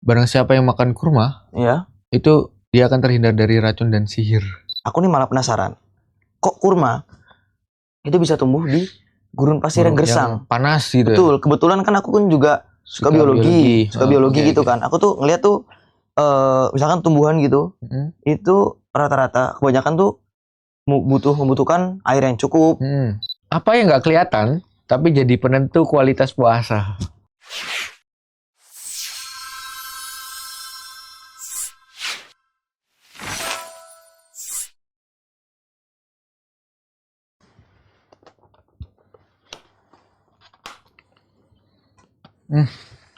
barang siapa yang makan kurma, Iya. itu dia akan terhindar dari racun dan sihir. Aku nih malah penasaran. Kok kurma itu bisa tumbuh di gurun pasir yang gersang? Yang panas gitu ya. Betul. Kebetulan kan aku kan juga suka biologi. Suka biologi gitu kan. Aku tuh ngeliat tuh misalkan tumbuhan gitu, itu rata-rata kebanyakan tuh membutuhkan air yang cukup. Apa yang nggak kelihatan, tapi jadi penentu kualitas puasa.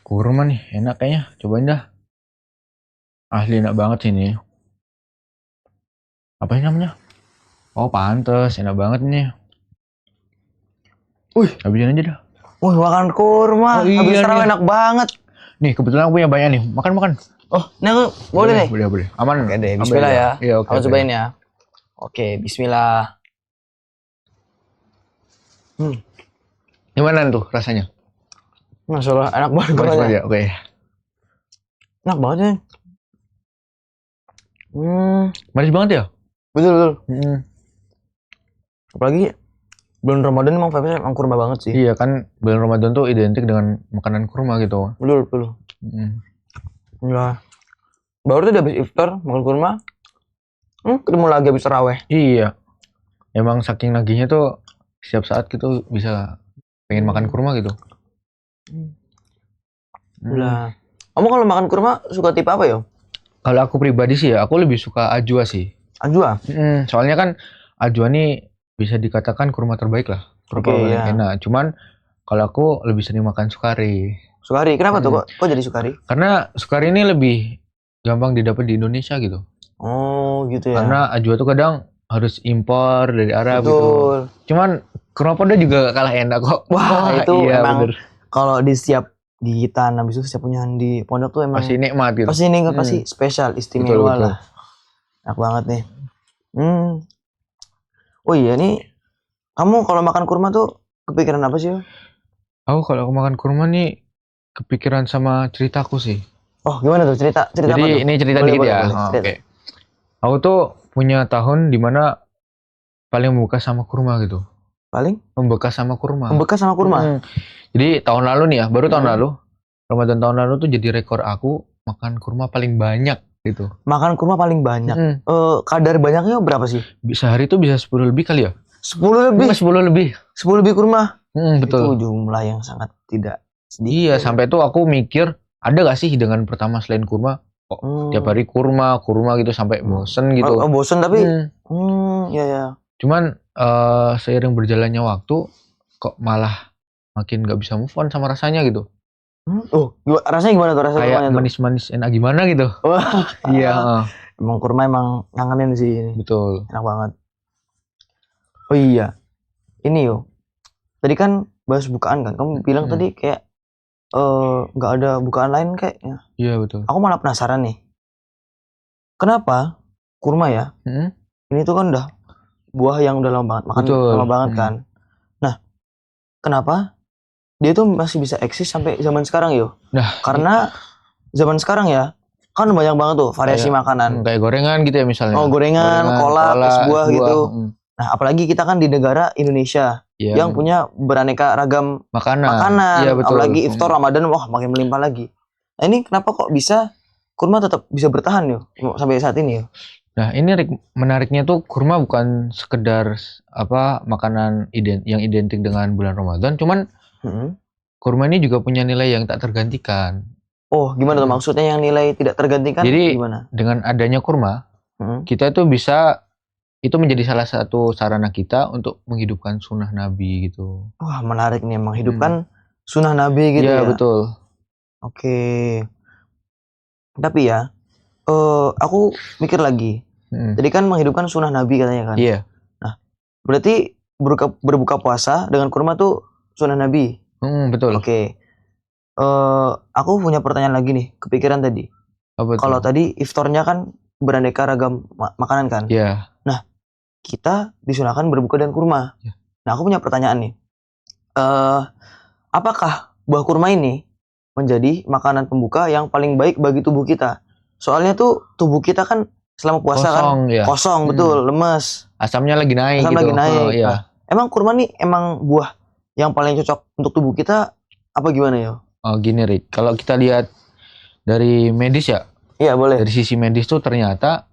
Kurma nih, enak kayaknya. Cobain dah. Asli enak banget sih ini. Apa ini namanya? Oh, pantes. Enak banget nih. Habisin aja dah. Makan kurma. Oh, iya habis tarawih nih. enak banget. Nih, kebetulan aku punya banyak nih. Makan. Oh, ini aku boleh nih? Boleh. Aman. Oke deh, bismillah ya. Iya, oke. Aku cobain ya. Oke, bismillah. Gimana tuh rasanya? Masya Allah, enak banget kurmanya. Ya, oke. Enak banget nih. Manis banget ya? Betul. Apalagi bulan Ramadan emang vibes emang kurma banget sih. Iya kan, bulan Ramadan tuh identik dengan makanan kurma gitu. Betul. Ya. Baru tuh habis iftar makan kurma. Ketemu lagi habis taraweh. Iya. Emang saking nagihnya tuh setiap saat gitu bisa pengen makan kurma gitu. Lah. Kamu kalau makan kurma suka tipe apa ya? Kalau aku pribadi sih ya, aku lebih suka ajwa sih. Ajwa? Soalnya kan ajwa nih bisa dikatakan kurma terbaik lah. Kurma paling enak. Cuman kalau aku lebih sering makan sukari. Sukari? Kenapa tuh kok jadi sukari? Karena sukari ini lebih gampang didapat di Indonesia gitu. Oh gitu ya. Karena ajwa tuh kadang harus impor dari Arab gitu. Cuman kurma poda juga gak kalah enak kok. Wah itu iya, emang bener. Kalau di setiap gigitan habis itu setiap punyahan di pondok tuh emang pasti nikmat gitu. Pasti spesial, istimewa lah. Enak banget nih. Oh iya nih, kamu kalau makan kurma tuh kepikiran apa sih? Aku kalau makan kurma nih kepikiran sama ceritaku sih. Oh gimana tuh cerita Jadi apa tuh? ini cerita dikit ya. Oke. Aku tuh punya tahun dimana paling membekas sama kurma gitu. Membekas sama kurma. Jadi tahun lalu nih ya, baru tahun lalu, Ramadan tahun lalu tuh jadi rekor aku makan kurma paling banyak gitu. Makan kurma paling banyak? Kadar banyaknya berapa sih? Sehari tuh bisa 10 lebih kali ya? 10 lebih? 10 lebih. 10 lebih kurma? Betul. Itu jumlah yang sangat tidak sedikit. Iya, sampai tuh aku mikir, ada gak sih hidangan pertama selain kurma? Kok tiap hari kurma gitu sampai bosen gitu. Bosen tapi? Ya. Cuman seiring berjalannya waktu, kok malah makin gak bisa move on sama rasanya gitu. Rasanya gimana tuh? Kayak manis-manis enak gimana gitu. Wah, iya. Emang kurma emang ngangenin sih. Betul. Enak banget. Oh iya, ini tadi kan bahas bukaan kan, kamu bilang tadi kayak nggak ada bukaan lain kayaknya. Iya betul. Aku malah penasaran nih, kenapa kurma ya? Ini tuh kan udah buah yang udah lama banget, makan lama banget kan. Nah, kenapa dia tuh masih bisa eksis sampai zaman sekarang karena zaman sekarang ya kan banyak banget tuh variasi makanan. Kayak gorengan gitu ya misalnya. Gorengan, kolak, es buah gitu. Nah, apalagi kita kan di negara Indonesia yang punya beraneka ragam makanan. Iya, betul. Apalagi iftar Ramadan, wah makin melimpah lagi. Nah, ini kenapa kok bisa kurma tetap bisa bertahan sampai saat ini Nah, ini menariknya tuh kurma bukan sekedar makanan yang identik dengan bulan Ramadan, cuman kurma ini juga punya nilai yang tak tergantikan. Oh, gimana tuh maksudnya yang nilai tidak tergantikan? Jadi, gimana? Dengan adanya kurma, kita tuh bisa, itu menjadi salah satu sarana kita untuk menghidupkan sunnah Nabi gitu. Wah, menarik nih, menghidupkan sunnah Nabi gitu ya? Iya, betul. Oke. Tapi ya, aku mikir lagi. Jadi kan menghidupkan sunnah Nabi katanya kan? Iya. Nah, berarti berbuka puasa dengan kurma tuh sunnah Nabi? Betul. Oke. Aku punya pertanyaan lagi nih, kepikiran tadi. Kalau tadi iftarnya kan beraneka ragam makanan kan? Iya. Nah, kita disunahkan berbuka dengan kurma. Nah, aku punya pertanyaan nih. Apakah buah kurma ini menjadi makanan pembuka yang paling baik bagi tubuh kita. Soalnya tuh tubuh kita kan selama puasa kosong, kan kosong, betul, lemes. Asamnya lagi naik Asam gitu. lagi naik. Iya. Nah, emang kurma nih emang buah yang paling cocok untuk tubuh kita apa gimana ya? Oh gini Rick, kalau kita lihat dari medis ya. Iya boleh. Dari sisi medis tuh ternyata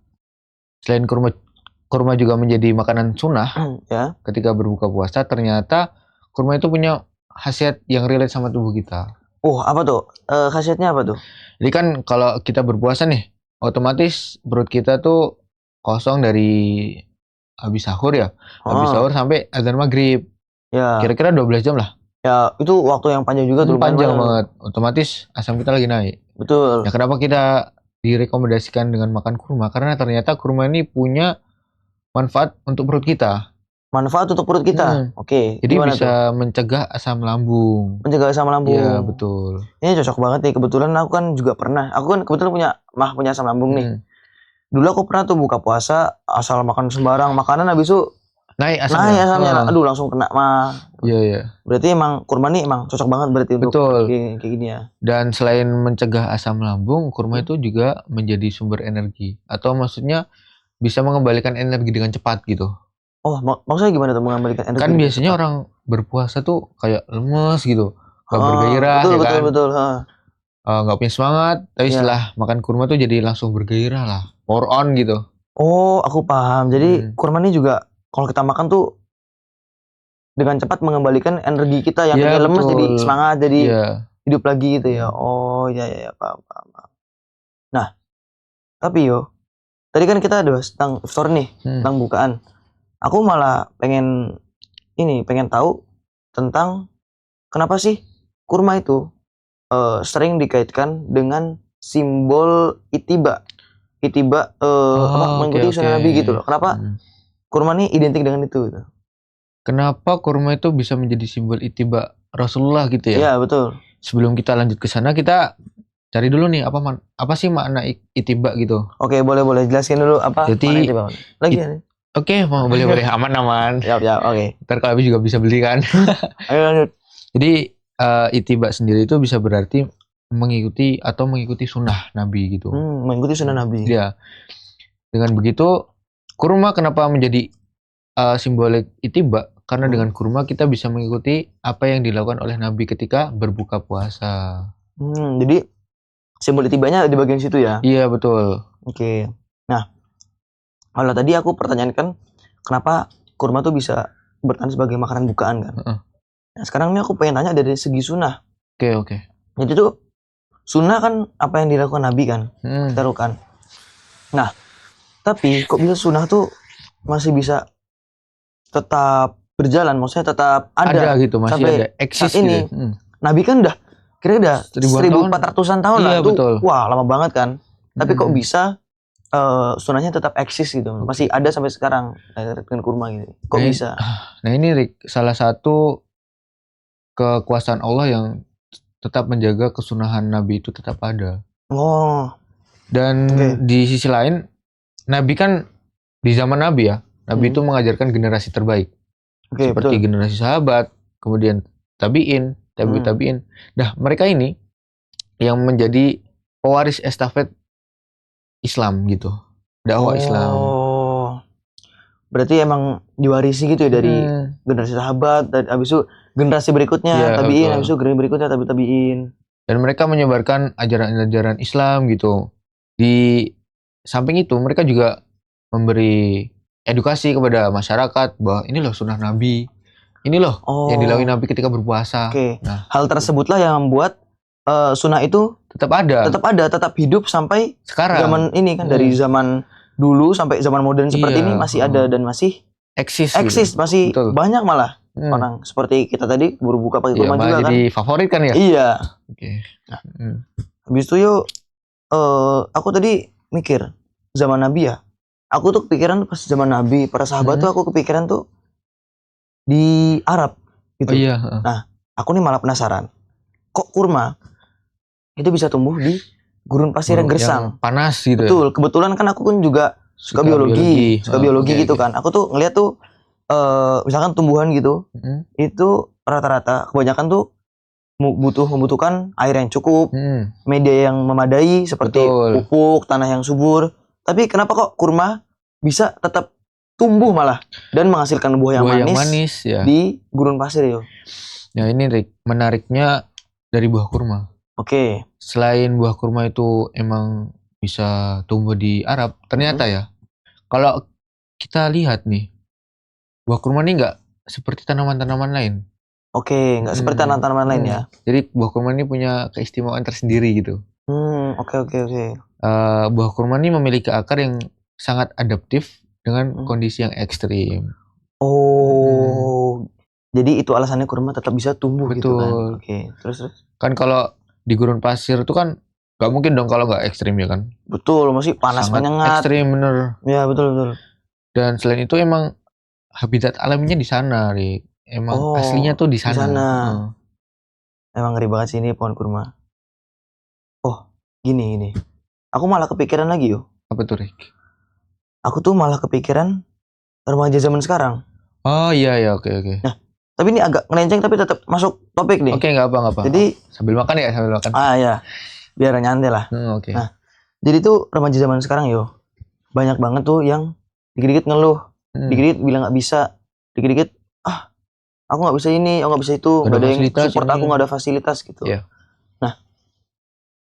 selain kurma juga menjadi makanan sunnah ya. Ketika berbuka puasa, ternyata kurma itu punya khasiat yang relate sama tubuh kita. Apa tuh? Khasiatnya apa tuh? Jadi kan kalau kita berpuasa nih, otomatis perut kita tuh kosong dari habis sahur ya. Habis sahur sampai azan maghrib. Ya. Kira-kira 12 jam lah. Ya, itu waktu yang panjang juga tuh. Panjang banget. Otomatis asam kita lagi naik. Betul. Nah, kenapa kita direkomendasikan dengan makan kurma? Karena ternyata kurma ini punya manfaat untuk perut kita. Manfaat untuk perut kita? Oke. Jadi bisa mencegah asam lambung. Mencegah asam lambung. Iya, betul. Ini cocok banget nih. Kebetulan aku kan juga pernah. Aku kan kebetulan punya asam lambung nih. Dulu aku pernah tuh buka puasa, asal makan sembarang makanan, habis itu naik asamnya. Aduh, langsung kena mah. Iya. Berarti emang kurma nih emang cocok banget berarti untuk kayak gini ya. Dan selain mencegah asam lambung, kurma itu juga menjadi sumber energi. Atau maksudnya bisa mengembalikan energi dengan cepat gitu. Oh, maksudnya gimana tuh mengembalikan energi? Kan biasanya orang berpuasa tuh kayak lemes gitu, gak bergairah, betul. Gak punya semangat, tapi setelah makan kurma tuh jadi langsung bergairah lah, power on gitu. Oh, aku paham. Jadi kurma ini juga kalau kita makan tuh dengan cepat mengembalikan energi kita yang tadinya lemes jadi semangat, jadi hidup lagi gitu ya. Oh iya, paham. Nah, tapi tadi kan kita ada tentang iftar nih, tentang bukaan. Aku malah pengen tahu tentang kenapa sih kurma itu sering dikaitkan dengan simbol itiba mengikuti sunnah Nabi gitu loh. Kenapa kurma ini identik dengan itu gitu? Kenapa kurma itu bisa menjadi simbol itiba Rasulullah gitu ya? Iya, betul. Sebelum kita lanjut ke sana, kita cari dulu nih apa sih makna itiba gitu. Oke, boleh jelaskan dulu apa makna itiba. Oke, boleh aman. Siap, oke. Ntar kalau habis juga bisa beli kan. Ayo lanjut. Jadi itiba sendiri itu bisa berarti mengikuti sunnah Nabi gitu. Mengikuti sunnah Nabi. Iya. Dengan begitu, kurma kenapa menjadi simbolik itiba? Karena dengan kurma kita bisa mengikuti apa yang dilakukan oleh Nabi ketika berbuka puasa. Jadi simbol itibanya di bagian situ ya? Iya, betul. Oke. Nah, kalau tadi aku pertanyakan kenapa kurma tuh bisa bertahan sebagai makanan bukaan kan? Nah, sekarang ini aku pengen tanya dari segi sunnah. Oke. Jadi tuh sunnah kan apa yang dilakukan Nabi kan? Kita lakukan. Nah, tapi kok bisa sunnah tuh masih bisa tetap berjalan, maksudnya tetap ada gitu, masih sampai ada eksis saat ini. Gitu. Nabi kan udah kira-kira 1400-an tahun lah tuh. Betul. Wah, lama banget kan. Tapi kok bisa sunnahnya tetap eksis gitu, masih ada sampai sekarang dengan kurma gitu. Kok bisa? Nah ini Rick, salah satu kekuasaan Allah yang tetap menjaga kesunahan Nabi itu tetap ada. Dan di sisi lain, Nabi kan di zaman Nabi ya, Nabi itu mengajarkan generasi terbaik. Seperti generasi sahabat, kemudian tabi'in. Nah, mereka ini yang menjadi pewaris estafet Islam gitu. Dakwah Islam. Berarti emang diwarisi gitu ya dari generasi sahabat, dan habis itu generasi berikutnya tabi'in, habis itu generasi berikutnya tabi'in. Dan mereka menyebarkan ajaran-ajaran Islam gitu. Di samping itu mereka juga memberi edukasi kepada masyarakat bahwa ini loh sunnah Nabi. Ini loh yang dilakukan Nabi ketika berpuasa. Nah, hal tersebutlah yang membuat sunnah itu tetap ada, tetap hidup sampai sekarang. Zaman ini kan dari zaman dulu sampai zaman modern seperti ini masih ada dan masih eksis gitu. Masih banyak malah orang seperti kita tadi berbuka pakai kurma juga kan. Jadi favorit kan ya? Iya. Nah, habis itu aku tadi mikir zaman Nabi ya. Aku tuh kepikiran pas zaman Nabi, para sahabat tuh aku kepikiran tuh di Arab gitu. Nah, aku nih malah penasaran. Kok kurma itu bisa tumbuh di gurun pasir yang gersang, panas gitu. Betul, kebetulan kan aku kan juga suka biologi gitu kan. Aku tuh ngeliat tuh misalkan tumbuhan gitu, itu rata-rata kebanyakan tuh membutuhkan air yang cukup, media yang memadai seperti pupuk, tanah yang subur. Tapi kenapa kok kurma bisa tetap tumbuh malah dan menghasilkan buah yang manis ya, di gurun pasir yo? Ya ini Rick, menariknya dari buah kurma. Oke. Selain buah kurma itu emang bisa tumbuh di Arab, ternyata ya, kalau kita lihat nih, buah kurma ini nggak seperti tanaman-tanaman lain. Oke, nggak seperti tanaman-tanaman lain ya. Jadi buah kurma ini punya keistimewaan tersendiri gitu. Oke. Buah kurma ini memiliki akar yang sangat adaptif dengan kondisi yang ekstrim. Oh, jadi itu alasannya kurma tetap bisa tumbuh. Betul. Gitu kan. Oke, terus. Kan kalau di gurun pasir itu kan nggak mungkin dong kalau nggak ekstrim ya kan. Betul, masih panas menyengat. Ekstrim bener. Ya betul. Dan selain itu emang habitat alaminya di sana, Rik. Emang aslinya tuh di sana. Emang ngeri banget sih ini pohon kurma. Oh, gini. Aku malah kepikiran lagi yo. Apa tuh, Rik? Aku tuh malah kepikiran remaja zaman sekarang. Oh iya, oke. Nah, tapi ini agak ngelenceng tapi tetap masuk topik nih. Oke, nggak apa. Jadi sambil makan. Ah ya, biar nyantai lah. Oke. Nah, jadi tuh remaja zaman sekarang yo, banyak banget tuh yang dikit-dikit ngeluh, dikit-dikit bilang nggak bisa, dikit-dikit aku nggak bisa ini, aku nggak bisa itu, nggak ada yang support aku, nggak ada fasilitas gitu. Yeah. Nah,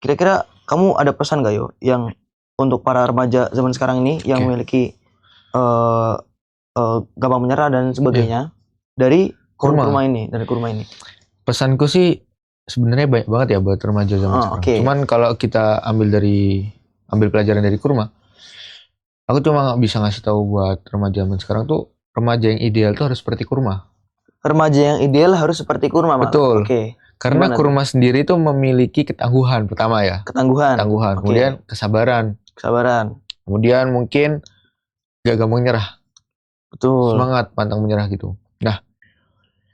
kira-kira kamu ada pesan gak yo yang untuk para remaja zaman sekarang ini yang memiliki gampang menyerah dan sebagainya dari kurma ini, Pesanku sih sebenarnya banyak banget ya buat remaja zaman sekarang. Okay. Cuman kalau kita ambil pelajaran dari kurma, aku cuma nggak bisa ngasih tahu buat remaja zaman sekarang tuh remaja yang ideal tuh harus seperti kurma. Remaja yang ideal harus seperti kurma. Betul. Oke. Karena kurma sendiri itu memiliki ketangguhan pertama ya. Ketangguhan. Kemudian kesabaran. Kemudian mungkin gak gampang nyerah. Betul. Semangat, pantang menyerah gitu. Nah,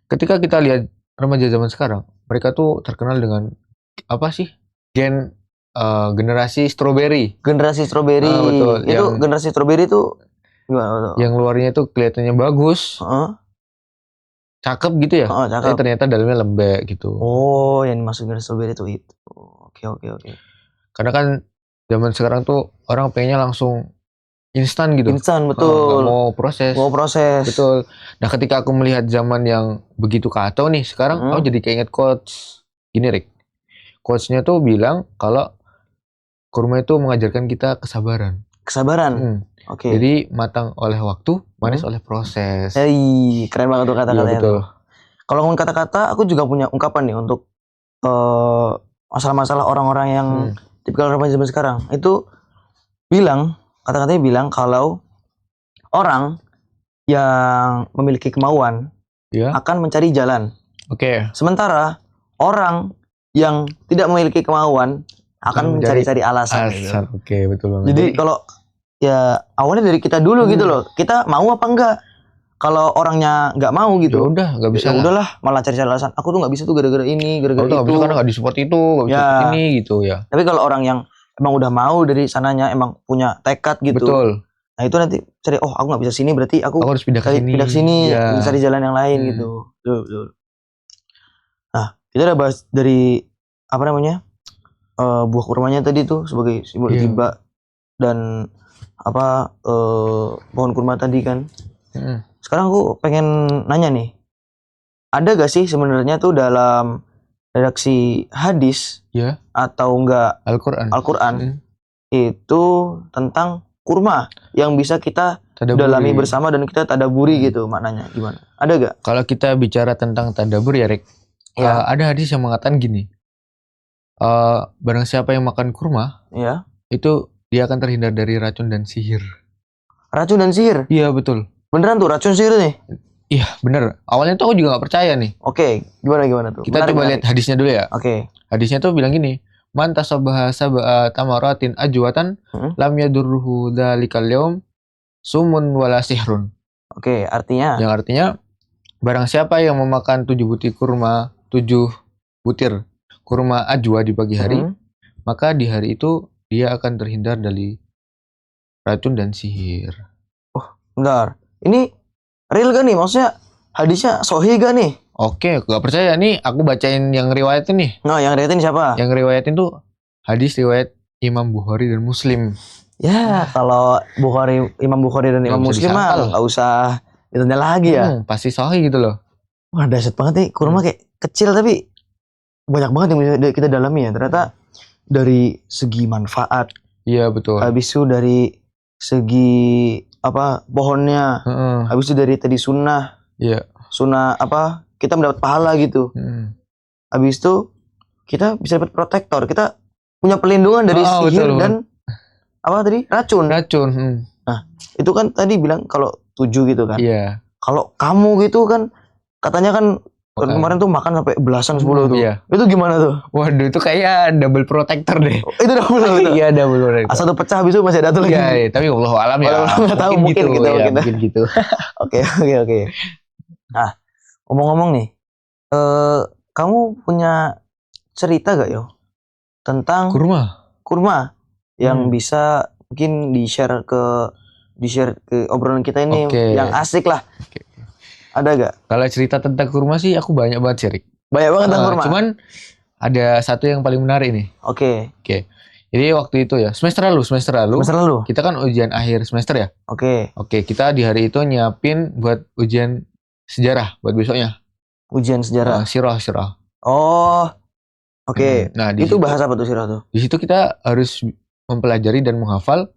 ketika kita lihat remaja zaman sekarang, mereka tuh terkenal dengan apa sih? Generasi strawberry. Generasi strawberry. Betul. Itu generasi strawberry tuh gimana? Yang luarnya tuh kelihatannya bagus. Cakep gitu ya. Tapi ternyata dalamnya lembek gitu. Oh, yang dimaksud generasi strawberry itu. Oke. Karena kan zaman sekarang tuh orang pengennya langsung instan gitu. Instan, betul. Gak mau proses. Betul. Nah, ketika aku melihat zaman yang begitu kacau nih, sekarang aku jadi keinget quotes. Gini, Rick. Quotes-nya tuh bilang kalau kurma itu mengajarkan kita kesabaran. Oke. Jadi matang oleh waktu, manis oleh proses. Keren banget tuh kata-katanya. Betul. Kalau ngomong kata-kata, aku juga punya ungkapan nih untuk masalah-masalah orang-orang yang tipikal remaja zaman sekarang. Itu kata-katanya bilang kalau orang yang memiliki kemauan akan mencari jalan. Oke. Sementara orang yang tidak memiliki kemauan akan mencari-cari alasan. Oke, betul banget. Jadi kalau ya awalnya dari kita dulu gitu loh, kita mau apa enggak? Kalau orangnya nggak mau gitu, ya udah nggak bisa. Ya udahlah, malah cari-cari alasan. Aku tuh nggak bisa tuh gara-gara ini, gara-gara itu. Nggak bisa karena nggak disupport itu, nggak bisa ini gitu ya. Tapi kalau orang yang emang udah mau dari sananya, emang punya tekad gitu. Betul. Nah itu nanti cari, aku nggak bisa sini, berarti aku harus pindah ke sini, cari jalan yang lain gitu. Betul. Nah, kita udah bahas dari buah kurmanya tadi tuh sebagai simbol tiba dan pohon kurma tadi kan. Sekarang aku pengen nanya nih, ada gak sih sebenarnya tuh dalam redaksi hadis atau enggak Al-Quran itu tentang kurma yang bisa kita dalami bersama dan kita tadaburi gitu, maknanya gimana? Ada gak? Kalau kita bicara tentang tadabur ya, Rick, ada hadis yang mengatakan gini, barang siapa yang makan kurma, itu dia akan terhindar dari racun dan sihir. Racun dan sihir? Iya, betul. Beneran tuh racun sihir nih? Iya, bener. Awalnya tuh aku juga gak percaya nih. Oke, gimana tuh? Kita coba lihat hadisnya dulu ya. Oke. Hadisnya tuh bilang gini, man tasabaha sab'a tamaratin ajwatan lam yadurruhu dzalikal yaum sumun wala sihrun. Oke, artinya? Yang artinya, barang siapa yang memakan 7 butir kurma ajwa di pagi hari, maka di hari itu dia akan terhindar dari racun dan sihir. Oh, bentar. Ini real gak nih? Maksudnya hadisnya sahih gak nih? Oke, gak percaya nih. Aku bacain yang riwayatin nih. No, yang riwayatin siapa? Yang riwayatin tuh hadis riwayat Imam Bukhari dan Muslim. Ya, kalau Imam Bukhari dan Imam Muslim mah nggak usah ditanya lagi ya. Pasti sahih gitu loh. Wah, dahsyat banget nih. Kurma kayak kecil tapi banyak banget yang bisa kita dalami ya. Ternyata dari segi manfaat. Iya, betul. Habis itu dari segi pohonnya. Habis itu dari tadi sunnah. Iya. Sunnah kita mendapat pahala gitu. Habis itu kita bisa dapat protektor. Kita punya perlindungan dari sihir betul, dan racun. Nah, itu kan tadi bilang kalau 7 gitu kan. Iya. Kalau kamu gitu kan katanya kan kemarin tuh makan sampai belasan 10 tuh. Iya. Itu gimana tuh? Waduh, itu kayak double protector deh. Itu double. Iya, double protector. Asal tuh pecah habis itu masih ada tuh lagi. Iya, tapi wallahu alam ya. Enggak tahu mungkin gitu. Mungkin gitu. Oke. Nah, ngomong-ngomong nih. Kamu punya cerita gak yo tentang kurma yang bisa mungkin di-share ke obrolan kita ini yang asik lah. Ada gak? Kalau cerita tentang kurma sih aku banyak banget sih, Rik. Banyak banget tentang kurma. Cuman ada satu yang paling menarik nih. Oke. Jadi waktu itu ya, semester lalu. Kita kan ujian akhir semester ya. Oke, kita di hari itu nyiapin buat ujian sejarah buat besoknya. Ujian sejarah. Sirah. Oh. Oke. Nah, itu bahasa apa tuh sirah tuh? Di situ kita harus mempelajari dan menghafal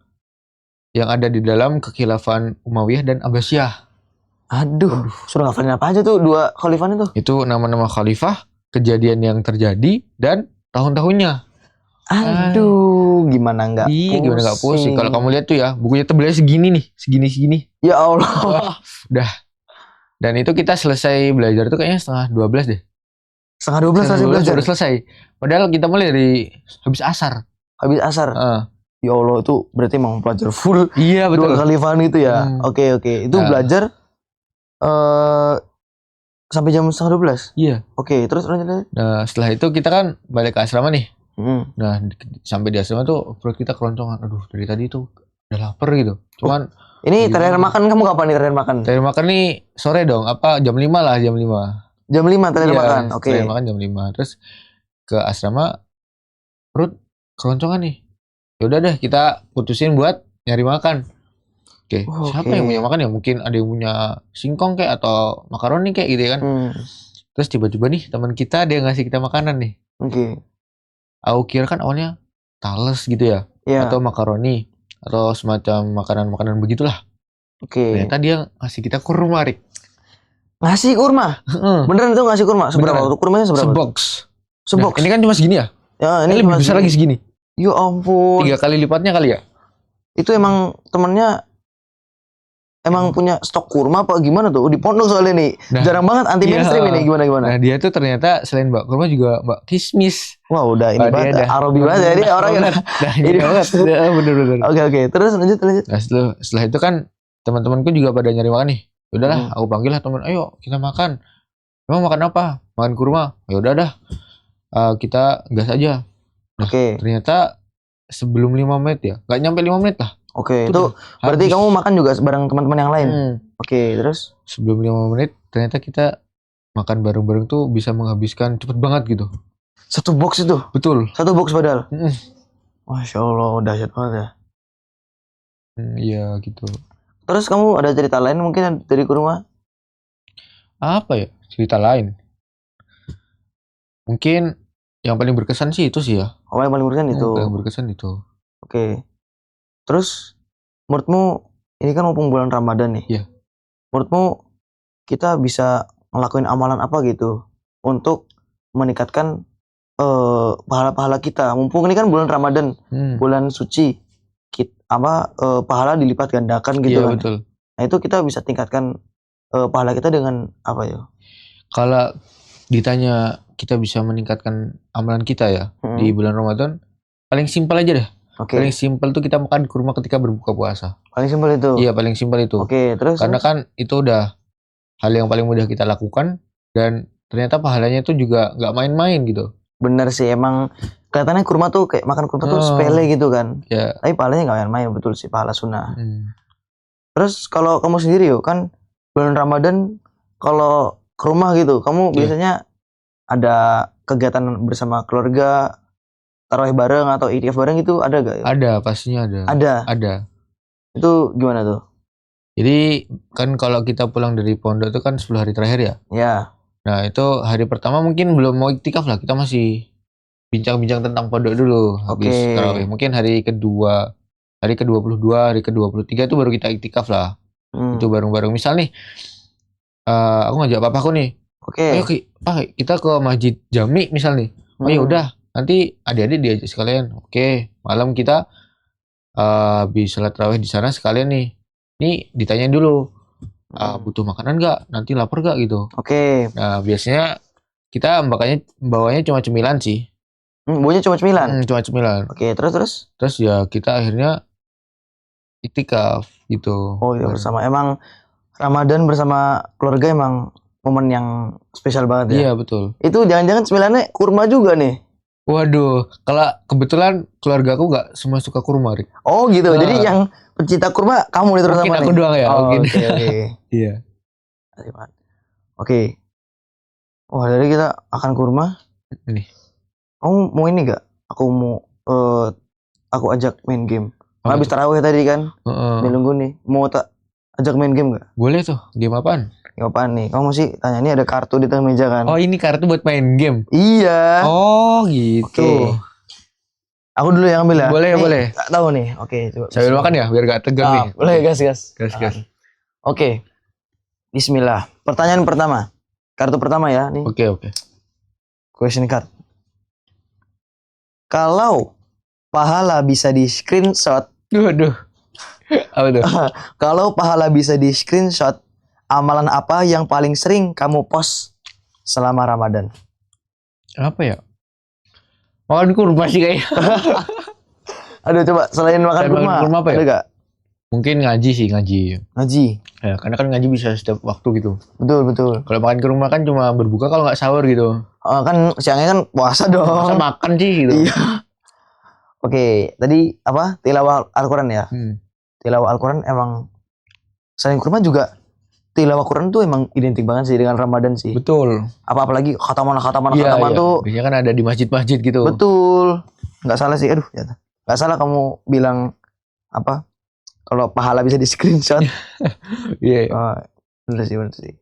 yang ada di dalam kekhilafan Umayyah dan Abbasiyah. Aduh, suruh ngafalin apa aja tuh 2 khalifah itu? Itu nama-nama khalifah, kejadian yang terjadi, dan tahun-tahunnya. Aduh, gimana nggak pusing? Iya, gimana nggak pusing? Kalau kamu lihat tuh ya, bukunya tebelnya segini nih, segini. Ya Allah. Udah. Dan itu kita selesai belajar tuh kayaknya setengah 12 deh. Setengah 12 selesai belajar? Baru selesai. Padahal kita mulai dari habis asar. Ya Allah, itu berarti emang belajar full. Iya, betul. 2 khalifah itu ya. Oke. Itu belajar sampai jam setengah 12? Iya. Oke, terus lanjut. Nah, setelah itu kita kan balik ke asrama nih. Nah, sampai di asrama tuh perut kita keroncongan. Aduh, dari tadi tuh udah lapar gitu. Cuman ini terakhir makan kamu kapan nih terakhir makan? Terakhir makan nih sore dong. Jam 5 lah, jam 5. Jam 5 terakhir makan. Oke. Terakhir makan jam 5. Terus ke asrama perut keroncongan nih. Ya udah deh, kita putusin buat nyari makan. Siapa yang punya makan ya? Mungkin ada yang punya singkong kayak atau makaroni kayak gitu ya kan. Terus tiba-tiba nih teman kita ada yang ngasih kita makanan nih. Aku kira kan awalnya tales gitu ya. Atau makaroni atau semacam makanan-makanan begitulah. Ternyata dia ngasih kita kurma, Rik. Ngasih kurma? Beneran itu ngasih kurma? Seberapa? Kurmanya seberapa? Sebox. Nah, ini kan cuma segini ya? Ya, ini lebih besar lagi segini. Ya ampun. 3 kali lipatnya kali ya? Itu emang temennya punya stok kurma apa gimana tuh? Di pondok soalnya nih. Jarang banget anti mainstream ini gimana? Nah, dia tuh ternyata selain mbak kurma juga mbak kismis. Wah, udah ini banget Arabi banget ya dia orang yang ini banget. Bener. Oke. Terus lanjut. Nah, setelah itu kan teman-temanku juga pada nyari makan nih. Udahlah, aku panggil lah teman, ayo kita makan. Emang makan apa? Makan kurma. Ya udah dah. Kita gas aja. Nah, ternyata sebelum 5 menit ya. Gak nyampe 5 menit lah. Itu berarti kamu makan juga bareng teman-teman yang lain. Terus sebelum 5 menit ternyata kita makan bareng-bareng tuh bisa menghabiskan cepet banget gitu. 1 box itu? Betul. 1 box padahal? Masya Allah, dahsyat banget ya. Iya gitu. Terus kamu ada cerita lain mungkin dari kurma? Apa ya cerita lain? Mungkin yang paling berkesan sih itu sih ya. Yang paling berkesan itu? Yang berkesan itu. Terus menurutmu ini kan mumpung bulan Ramadan nih. Iya. Menurutmu kita bisa ngelakuin amalan apa gitu untuk meningkatkan pahala-pahala kita? Mumpung ini kan bulan Ramadan, bulan suci. Pahala dilipat gandakan gitu kan. Betul. Nah, itu kita bisa tingkatkan pahala kita dengan apa ya? Kalau ditanya kita bisa meningkatkan amalan kita ya di bulan Ramadan, paling simpel aja deh. Paling simpel tuh kita makan kurma ketika berbuka puasa. Paling simpel itu? Iya, paling simpel itu. Terus? Karena kan itu udah hal yang paling mudah kita lakukan dan ternyata pahalanya itu juga nggak main-main gitu. Bener sih, emang kelihatannya kurma tuh kayak makan kurma tuh sepele gitu kan. Ya. Tapi pahalanya nggak main-main, betul sih, pahala sunnah. Terus kalau kamu sendiri kan bulan Ramadan kalau ke rumah gitu, kamu biasanya ada kegiatan bersama keluarga, tarawih bareng atau itikaf bareng gitu ada gak? Ada, pastinya ada. Ada. Itu gimana tuh? Jadi kan kalau kita pulang dari pondok itu kan 10 hari terakhir ya. Ya. Nah itu hari pertama mungkin belum mau iktikaf lah, kita masih bincang-bincang tentang pondok dulu habis tarawih. Mungkin hari kedua, hari ke-22, hari ke-23 itu baru kita iktikaf lah. Itu bareng-bareng. Misal nih, aku ngajak papaku nih. Ayo Pak, kita ke Masjid Jami misal nih. Oh ya udah, nanti adik-adik diajak sekalian. Oke, malam kita habis salat tarawih di sana sekalian nih. Ini ditanyain dulu, butuh makanan nggak? Nanti lapar nggak gitu. Nah biasanya kita bawanya cuma cemilan sih. Bawanya cuma cemilan? Cuma cemilan. Terus? Terus ya kita akhirnya iktikaf gitu. Oh iya, bersama. Emang Ramadan bersama keluarga emang momen yang spesial banget ya? Iya betul. Itu jangan-jangan cemilannya kurma juga nih? Waduh, kalau kebetulan keluarga aku nggak semua suka kurma, Rik. Oh gitu, jadi yang pencinta kurma kamu nih terutama nih? Mungkin aku doang ya. Oke. Iya. Oke. Wah, jadi kita akan kurma. Nih. Kamu mau ini gak? Aku ajak main game. Habis tarawih tadi kan? Nunggu nih. Mau tak ajak main game gak? Boleh tuh. Game apaan? Game apaan nih? Kamu mesti tanya, ini ada kartu di tengah meja kan? Oh ini kartu buat main game? Iya. Oh gitu. Aku dulu yang ambil ya? Boleh. Gak tahu nih. Oke, coba. Sambil makan ya, biar gak tegang nih. Boleh, gas. Gas. Oke. Bismillah. Pertanyaan pertama. Kartu pertama ya. Nih. Oke. Question card. Kalau pahala bisa di screenshot. Waduh. Apa tuh? Kalau pahala bisa di screenshot, amalan apa yang paling sering kamu post selama Ramadan? Apa ya? Makan kurma sih kayaknya. Aduh, coba selain makan kurma apa ya? Ada gak? Mungkin ngaji sih, ngaji. Ya, karena kan ngaji bisa setiap waktu gitu. Betul. Kalau makan kurma kan cuma berbuka kalau nggak sahur gitu. Kan siangnya kan puasa dong. Masa makan sih gitu. Iya. Oke, tadi apa? Tilawah Al-Quran ya? Tilawah Al-Quran emang selain kurma juga tilawah Quran tuh emang identik banget sih dengan Ramadan sih. Betul. Apalagi khataman iya. tuh. Biasanya kan ada di masjid-masjid gitu. Betul. Nggak salah sih. Aduh, ya. Nggak salah kamu bilang apa? Kalau pahala bisa di screenshot. Iya. Bener sih.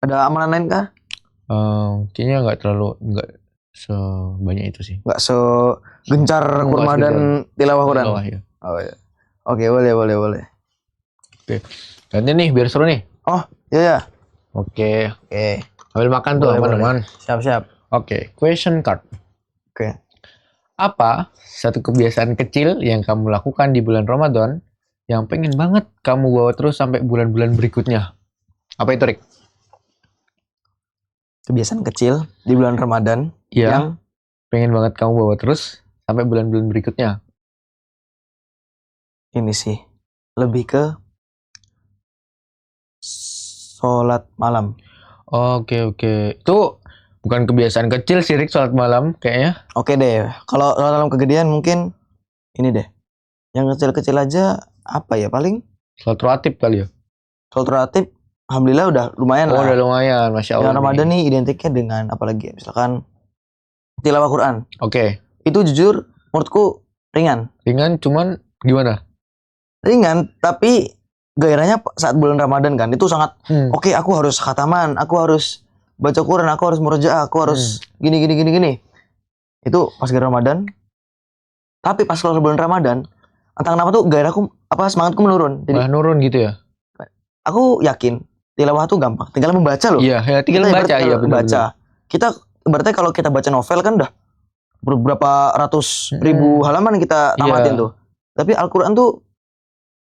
Ada amalan lain kah? Kayaknya nggak sebanyak itu sih. Nggak segencar kurma dan tilawah Quran. Ya. Oh iya. Oke, boleh. Oke. Ganti nih biar seru nih. Oh, iya. Oke. Ambil makan tuh aman-aman. Siap. Oke, question card. Oke. Apa satu kebiasaan kecil yang kamu lakukan di bulan Ramadan yang pengen banget kamu bawa terus sampai bulan-bulan berikutnya? Apa itu, Rik? Kebiasaan kecil di bulan Ramadan yang pengen banget kamu bawa terus sampai bulan-bulan berikutnya. Ini sih lebih ke sholat malam. Oke. Itu bukan kebiasaan kecil sih, Rik, sholat malam kayaknya. Oke deh. Kalau dalam kegedean mungkin ini deh. Yang kecil-kecil aja apa ya, paling sholat rawatib kali ya. Sholat rawatib alhamdulillah udah lumayan lah. Udah lumayan, Masya Allah. Yang Ramadan nih identiknya dengan apalagi ya? Misalkan tilawah Quran. Oke. Itu jujur menurutku ringan. Ringan cuman gimana? Ringan tapi gairahnya saat bulan Ramadan kan itu sangat oke, aku harus khataman, aku harus baca Quran, aku harus murojaah, aku harus gini. Itu pas gairah Ramadan. Tapi pas keluar bulan Ramadan, entah kenapa tuh gairahku semangatku menurun. Jadi nurun gitu ya. Aku yakin tilawah tuh gampang, tinggal membaca loh. Iya, tinggal membaca ya, benar. Kita berarti kalau kita baca novel kan udah beberapa ratus ribu halaman kita tamatin tuh. Tapi Al-Quran tuh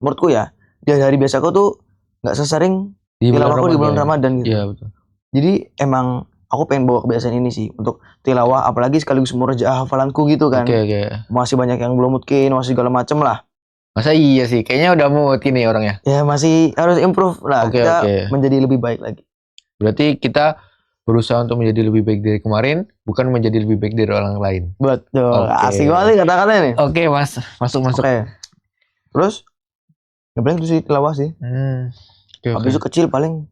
menurutku ya, di hari biasa aku tuh nggak sesering tilawahku di bulan Ramadan gitu. Iya, betul. Jadi emang aku pengen bawa kebiasaan ini sih untuk tilawah, apalagi sekaligus murojaah hafalanku gitu kan. Oke. Masih banyak yang belum mungkin, masih segala macem lah. Masa iya sih, kayaknya udah mood gini orangnya. Ya masih harus improve lah, kita menjadi lebih baik lagi. Berarti kita berusaha untuk menjadi lebih baik dari kemarin, bukan menjadi lebih baik dari orang lain. Betul. Asik banget kata-katanya nih. Oke, Mas. Masuk. Oke. Terus yang paling itu sih tilawah sih. Habis itu kecil paling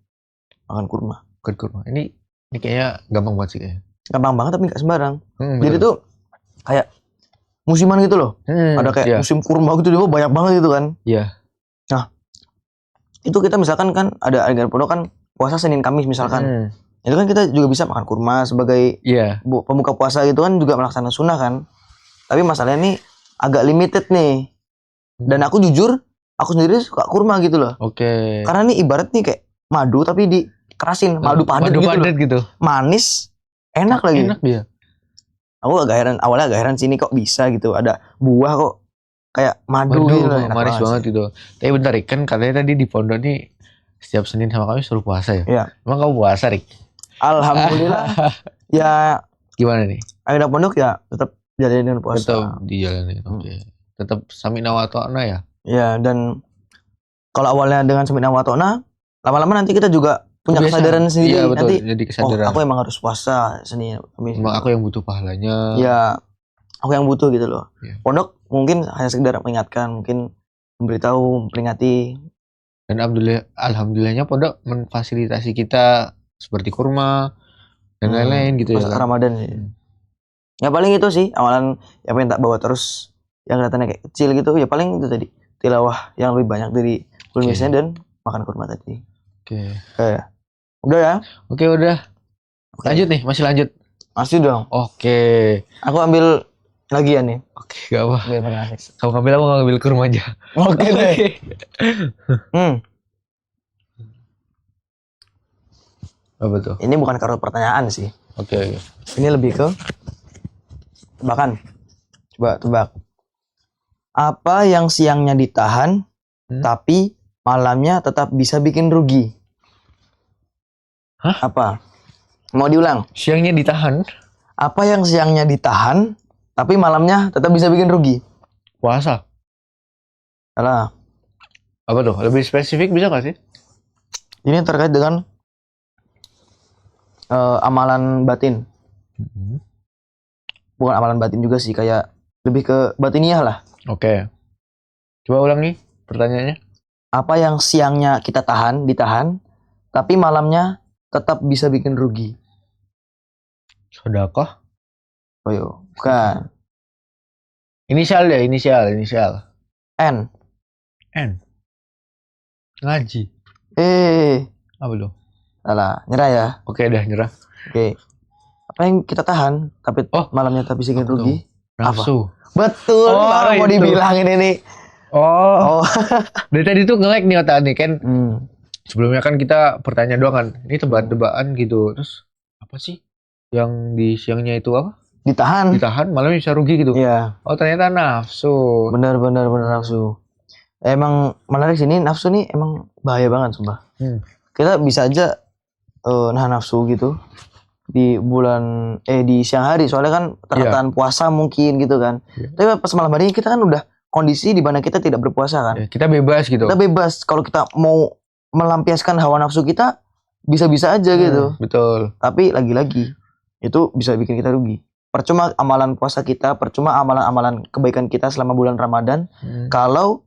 makan kurma. Makan kurma. Ini kayaknya gampang banget sih kayaknya. Gampang banget tapi nggak sembarang. Jadi tuh kayak musiman gitu loh. Ada kayak musim kurma gitu, dia banyak banget gitu kan. Iya. Nah, itu kita misalkan kan ada ajaran pondok kan puasa Senin Kamis misalkan. Itu kan kita juga bisa makan kurma sebagai pemuka puasa gitu kan, juga melaksanakan sunnah kan. Tapi masalahnya nih agak limited nih. Dan aku jujur, aku sendiri suka kurma gitu loh. Oke. Karena nih ibarat nih kayak madu tapi dikerasin, madu padat gitu. Manis, enak lagi. Enak dia. Aku awalnya agak heran sini kok bisa gitu. Ada buah kok kayak madu gitu. Manis banget gitu. Tapi bentar Rik, kan katanya tadi di pondok nih setiap Senin sama Kamis suruh puasa ya? Iya. Emang kamu puasa Rik? Alhamdulillah. Ya gimana nih? Agenda pondok ya tetap jalanin puasa. Tetap dijalanin. Oke. Tetap samina wa ta'na ya? Iya, dan kalau awalnya dengan samina wa ta'na, lama-lama nanti kita juga punya kesadaran sendiri. Iya, betul. Nanti jadi kesadaran. aku emang harus puasa Senin Kamis. Emang aku yang butuh pahalanya. Iya. Aku yang butuh gitu loh. Yeah. Pondok mungkin hanya sekedar mengingatkan, mungkin memberitahu, memperingati. Dan alhamdulillahnya pondok memfasilitasi kita seperti kurma dan lain-lain gitu ya. Ramadan sih. Ya paling itu sih amalan yang pengen tak bawa terus, yang kelihatannya kayak kecil gitu. Ya paling itu tadi, tilawah yang lebih banyak dari kulmisnya dan makan kurma tadi. Oke. Udah ya? Oke, udah. Lanjut nih, masih lanjut. Masih dong. Oke. Aku ambil lagi ya nih. Oke, gak apa. Kamu ngambil, aku ngambil kurma aja. Oke deh. Apa tuh? Ini bukan kartu pertanyaan sih. Oke. Ini lebih ke tebakan. Coba tebak. Apa yang siangnya ditahan, tapi malamnya tetap bisa bikin rugi? Hah? Apa? Mau diulang? Siangnya ditahan? Apa yang siangnya ditahan, tapi malamnya tetap bisa bikin rugi? Puasa. Salah. Apa tuh? Lebih spesifik bisa gak sih? Ini terkait dengan amalan batin. Bukan amalan batin juga sih, kayak lebih ke batiniah lah. Oke. Coba ulang nih pertanyaannya. Apa yang siangnya kita ditahan, tapi malamnya tetap bisa bikin rugi? Sedekah? Oh yo, bukan. Inisial deh, inisial. N. Ngaji. Apa lo? Salah, nyerah ya. Oke, dah nyerah. Oke. Apa yang kita tahan, tapi malamnya tapi bikin rugi? Nafsu. Apa? Betul, baru mau dibilangin ini. Dari tadi tuh nge-lag nih otak nih kan. Sebelumnya kan kita pertanyaan doang kan. Ini tebak-tebakan gitu. Terus apa sih yang di siangnya itu apa? Ditahan, malamnya bisa rugi gitu. Iya. Oh, ternyata nafsu. Benar nafsu. Emang menarik sini, nafsu nih emang bahaya banget sumpah. Kita bisa aja nahan nafsu gitu di bulan di siang hari, soalnya kan terkadang puasa mungkin gitu kan. Tapi pas malam hari kita kan udah kondisi di mana kita tidak berpuasa kan. Kita bebas gitu. Kita bebas, kalau kita mau melampiaskan hawa nafsu kita bisa-bisa aja gitu. Betul. Tapi lagi-lagi itu bisa bikin kita rugi. Percuma amalan puasa kita, percuma amalan-amalan kebaikan kita selama bulan Ramadan kalau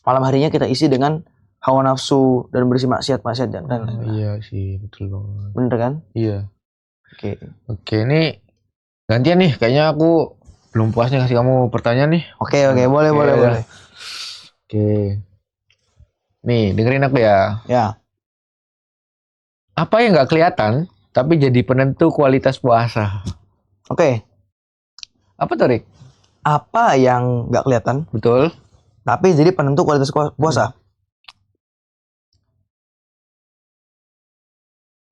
malam harinya kita isi dengan hawa nafsu dan berisi maksiat dan iya sih, betul banget. Bener kan? Iya. Oke, ini gantian nih, kayaknya aku belum puas nih kasih kamu pertanyaan nih. Oke, boleh. Oke. Nih, dengerin aku ya. Ya. Apa yang nggak kelihatan tapi jadi penentu kualitas puasa? Oke. Apa tuh, Rik? Apa yang nggak kelihatan? Betul. Tapi jadi penentu kualitas puasa.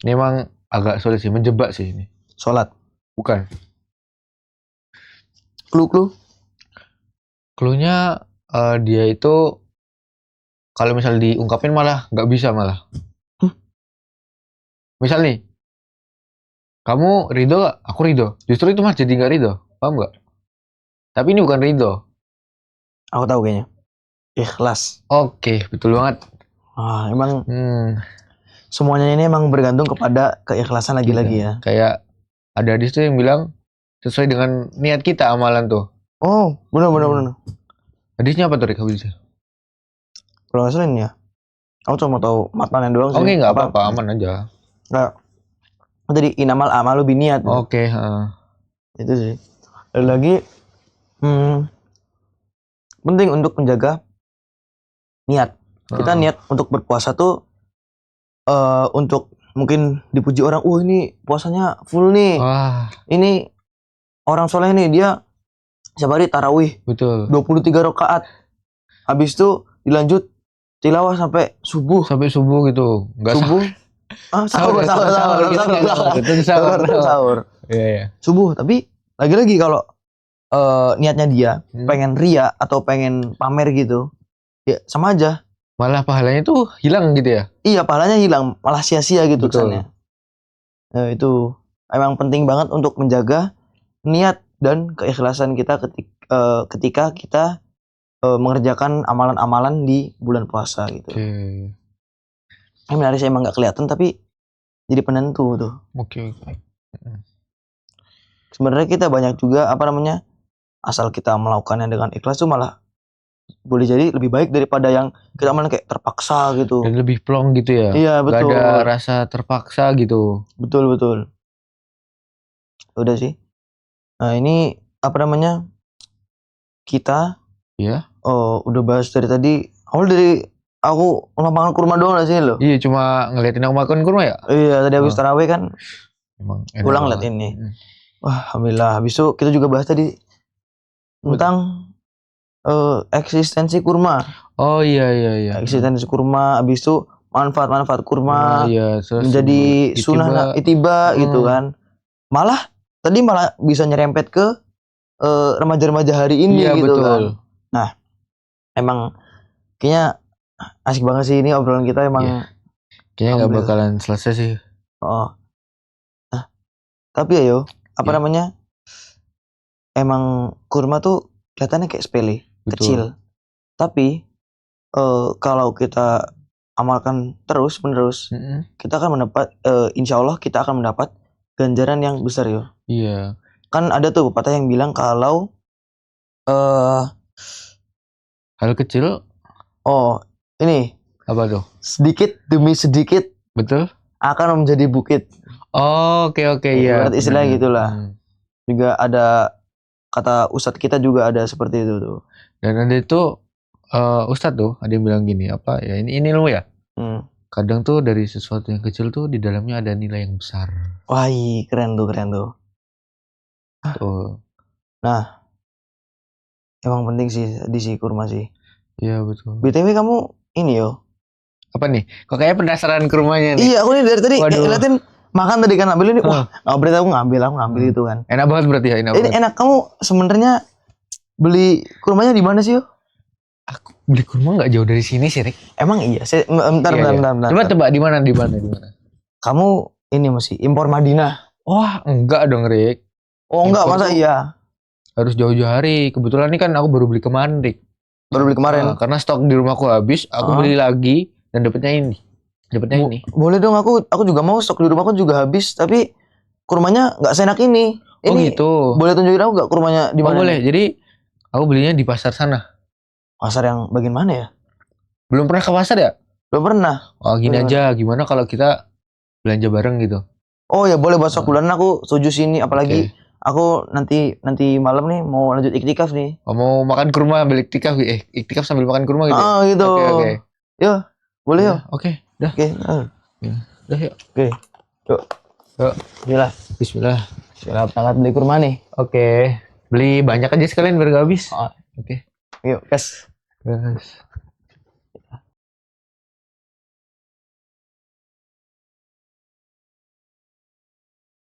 Ini emang agak sulit sih, menjebak sih ini. Sholat. Bukan. Clue. Cluenya dia itu kalau misal diungkapin malah nggak bisa malah. Misal nih, kamu ridho gak? Aku ridho. Justru itu mah jadi nggak ridho. Paham nggak? Tapi ini bukan ridho. Aku tahu kayaknya. Ikhlas. Oke, betul banget. Emang semuanya ini emang bergantung kepada keikhlasan lagi-lagi ya. Kayak ada hadis tuh yang bilang sesuai dengan niat kita amalan tuh. Oh, benar. Hadisnya apa tuh, Rik? Hadisnya? Kalau nggak salah ini ya. Aku cuma tahu matanya doang sih. Oke, nggak apa-apa, aman aja. Nggak. Tadi inamal amalu biniat. Oke. Itu sih. Lalu lagi penting untuk menjaga niat. Kita niat untuk berpuasa tuh untuk mungkin dipuji orang. Ini puasanya full nih. Wah. Ini orang soleh nih, dia setiap hari tarawih. Betul. 23 rakaat. Habis itu dilanjut tilawah sampai subuh. Sampai subuh gitu. Enggak subuh. Sahur. Iya. Subuh, tapi lagi-lagi kalau niatnya dia pengen ria atau pengen pamer gitu, ya sama aja. Malah pahalanya tuh hilang gitu ya? Iya, pahalanya hilang, malah sia-sia gitu kesannya. Nah, itu emang penting banget untuk menjaga niat dan keikhlasan kita ketika kita mengerjakan amalan-amalan di bulan puasa gitu. Ini menarik sih, emang nggak kelihatan tapi jadi penentu tuh. Oke. Sebenarnya kita banyak juga asal kita melakukannya dengan ikhlas tuh malah boleh jadi lebih baik daripada yang kita malah kayak terpaksa gitu. Dan lebih plong gitu ya. Iya, betul. Gak ada rasa terpaksa gitu. Betul. Udah sih. Nah, ini kita udah bahas dari tadi. Aku makan kurma doang di sini loh. Iya, cuma ngeliatin aku makan kurma ya? Iya, tadi habis tarawih kan. Emang pulang liat ini. Wah, alhamdulillah. Habis itu kita juga bahas tadi tentang eksistensi kurma. Oh iya. Eksistensi kurma, habis itu manfaat-manfaat kurma. Iya, menjadi sunnah itiba gitu kan. Malah bisa nyerempet ke remaja-remaja hari ini gitu betul. Kan. Nah, emang kayaknya asik banget sih ini obrolan kita emang. Iya. Kayaknya nggak bakalan selesai sih. Nah, tapi ya emang kurma tuh kelihatannya kayak sepele, kecil. Tapi kalau kita amalkan terus-menerus, kita akan mendapat insya Allah kita akan mendapat ganjaran yang besar yo. Iya. Kan ada tuh pepatah yang bilang kalau hal kecil. Ini apa tuh? Sedikit demi sedikit. Betul. Akan menjadi bukit. Oke ya. Istilahnya gitulah. Juga ada kata ustadz kita juga ada seperti itu tuh. Dan ada itu ustadz tuh ada yang bilang gini ini lo ya. Kadang tuh dari sesuatu yang kecil tuh di dalamnya ada nilai yang besar. Wah, keren tuh. Tuh. Nah, emang penting sih di kurma sih. Iya betul. BTW kamu ini yo. Apa nih? Kok kayak penasaran kurmanya nih? Iya, aku nih dari tadi ngeliatin makan tadi kan ambil ini. Wah, aku ngambil itu kan. Enak banget berarti ya, enak. Kamu sebenarnya beli kurmanya di mana sih yo? Aku beli kurma nggak jauh dari sini sih, Rik. Emang iya? Bentar. Coba tebak di mana? Kamu ini mesti impor Madinah. Wah, enggak dong, Rik. Oh, enggak, masa iya? Harus jauh-jauh hari. Kebetulan ini kan aku baru beli kemarin, Rik. Baru beli kemarin? Karena stok di rumahku habis, aku beli lagi dan dapetnya ini. Boleh dong, aku juga mau, stok di rumahku juga habis, tapi kurmanya nggak seenak ini. Oh gitu. Boleh tunjukin aku nggak kurmanya di mana? Oh boleh. Jadi aku belinya di pasar sana. Pasar yang bagian mana ya? Belum pernah ke pasar ya? Belum pernah. Oh gini aja, gimana kalau kita belanja bareng gitu? Oh ya boleh, besok bulan aku setuju sini, apalagi aku nanti malam nih mau lanjut iktikaf nih. Oh, mau makan kurma sambil iktikaf, iktikaf sambil makan kurma gitu. Gitu. Oke. Yo, boleh yo. Oke, dah. Oke. Dah yuk. Oke. Yuk. Bismillah. Berangkat beli kurma nih. Oke. Beli banyak aja sekalian biar gak habis. Oke. Yuk, gas.